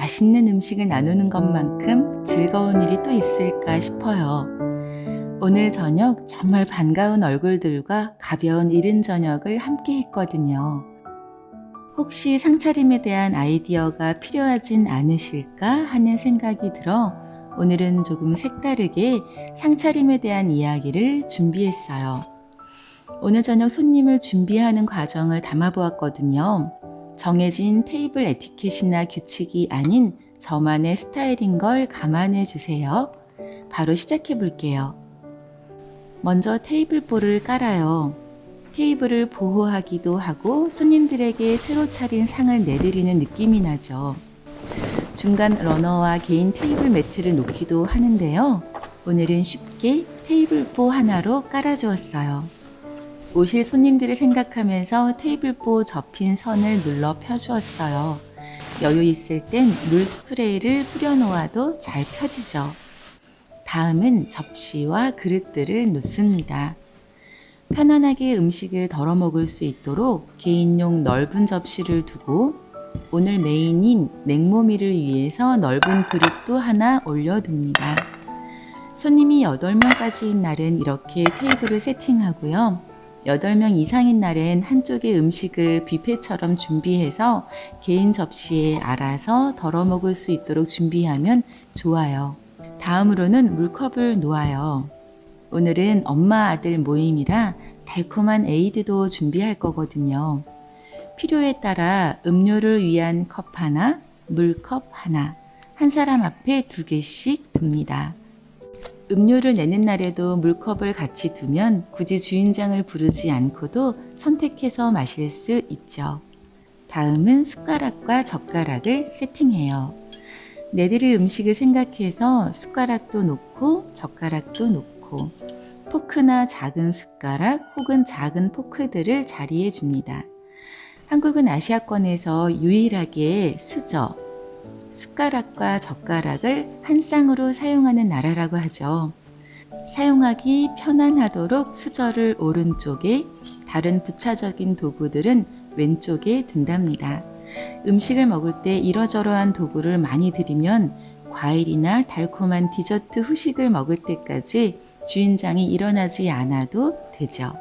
맛있는 음식을 나누는 것만큼 즐거운 일이 또 있을까 싶어요. 오늘 저녁 정말 반가운 얼굴들과 가벼운 이른 저녁을 함께 했거든요. 혹시 상차림에 대한 아이디어가 필요하진 않으실까 하는 생각이 들어 오늘은 조금 색다르게 상차림에 대한 이야기를 준비했어요. 오늘 저녁 손님을 준비하는 과정을 담아보았거든요. 정해진 테이블 에티켓이나 규칙이 아닌 저만의 스타일인 걸 감안해 주세요. 바로 시작해 볼게요. 먼저 테이블볼을 깔아요. 테이블을 보호하기도 하고 손님들에게 새로 차린 상을 내드리는 느낌이 나죠. 중간 러너와 개인 테이블 매트를 놓기도 하는데요. 오늘은 쉽게 테이블보 하나로 깔아주었어요. 오실 손님들을 생각하면서 테이블보 접힌 선을 눌러 펴주었어요. 여유 있을 땐 물 스프레이를 뿌려 놓아도 잘 펴지죠. 다음은 접시와 그릇들을 놓습니다. 편안하게 음식을 덜어 먹을 수 있도록 개인용 넓은 접시를 두고 오늘 메인인 냉모미를 위해서 넓은 그릇도 하나 올려둡니다. 손님이 8명까지인 날은 이렇게 테이블을 세팅하고요. 8명 이상인 날엔 한쪽에 음식을 뷔페처럼 준비해서 개인 접시에 알아서 덜어 먹을 수 있도록 준비하면 좋아요. 다음으로는 물컵을 놓아요. 오늘은 엄마 아들 모임이라 달콤한 에이드도 준비할 거거든요. 필요에 따라 음료를 위한 컵 하나, 물컵 하나, 한 사람 앞에 2개씩 둡니다. 음료를 내는 날에도 물컵을 같이 두면 굳이 주인장을 부르지 않고도 선택해서 마실 수 있죠. 다음은 숟가락과 젓가락을 세팅해요. 내드릴 음식을 생각해서 숟가락도 놓고 젓가락도 놓고 포크나 작은 숟가락 혹은 작은 포크들을 자리해 줍니다. 한국은 아시아권에서 유일하게 수저, 숟가락과 젓가락을 한 쌍으로 사용하는 나라라고 하죠. 사용하기 편안하도록 수저를 오른쪽에, 다른 부차적인 도구들은 왼쪽에 둔답니다. 음식을 먹을 때 이러저러한 도구를 많이 들이면 과일이나 달콤한 디저트 후식을 먹을 때까지 주인장이 일어나지 않아도 되죠.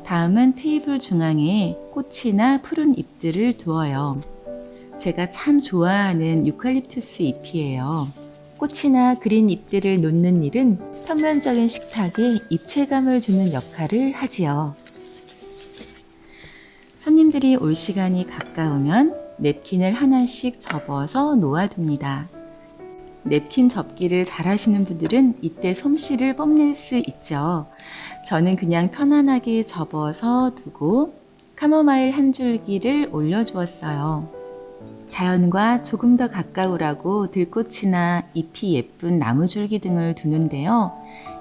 다음은 테이블 중앙에 꽃이나 푸른 잎들을 두어요. 제가 참 좋아하는 유칼립투스 잎이에요. 꽃이나 그린 잎들을 놓는 일은 평면적인 식탁에 입체감을 주는 역할을 하지요. 손님들이 올 시간이 가까우면 냅킨을 하나씩 접어서 놓아둡니다. 냅킨 접기를 잘 하시는 분들은 이때 솜씨를 뽐낼 수 있죠. 저는 그냥 편안하게 접어서 두고 카모마일 한 줄기를 올려주었어요. 자연과 조금 더 가까우라고 들꽃이나 잎이 예쁜 나무줄기 등을 두는데요.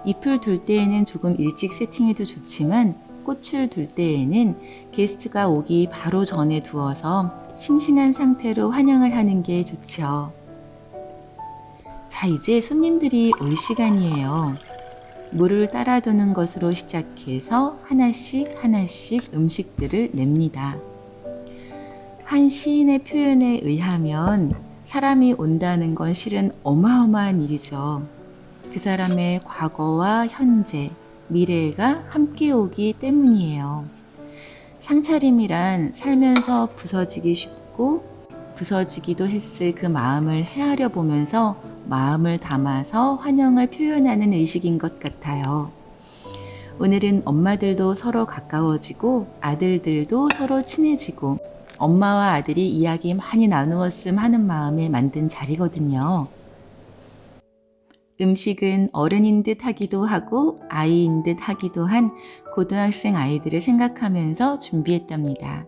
잎을 둘 때에는 조금 일찍 세팅해도 좋지만 꽃을 둘 때에는 게스트가 오기 바로 전에 두어서 싱싱한 상태로 환영을 하는 게 좋죠. 자, 이제 손님들이 올 시간이에요. 물을 따라두는 것으로 시작해서 하나씩 음식들을 냅니다. 한 시인의 표현에 의하면 사람이 온다는 건 실은 어마어마한 일이죠. 그 사람의 과거와 현재, 미래가 함께 오기 때문이에요. 상차림이란 살면서 부서지기 쉽고 부서지기도 했을 그 마음을 헤아려 보면서 마음을 담아서 환영을 표현하는 의식인 것 같아요. 오늘은 엄마들도 서로 가까워지고 아들들도 서로 친해지고 엄마와 아들이 이야기 많이 나누었음 하는 마음에 만든 자리거든요. 음식은 어른인 듯 하기도 하고 아이인 듯 하기도 한 고등학생 아이들을 생각하면서 준비했답니다.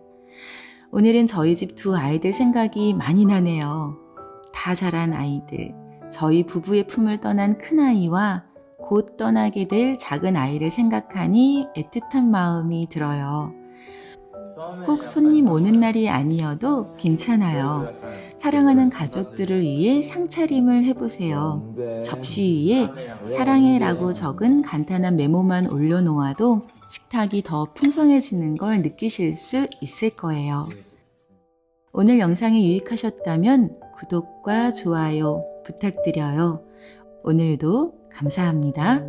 오늘은 저희 집 2 아이들 생각이 많이 나네요. 다 자란 아이들, 저희 부부의 품을 떠난 큰아이와 곧 떠나게 될 작은 아이를 생각하니 애틋한 마음이 들어요. 꼭 손님 오는 날이 아니어도 괜찮아요. 사랑하는 가족들을 위해 상차림을 해보세요. 접시 위에 사랑해라고 적은 간단한 메모만 올려놓아도 식탁이 더 풍성해지는 걸 느끼실 수 있을 거예요. 오늘 영상이 유익하셨다면 구독과 좋아요 부탁드려요. 오늘도 감사합니다.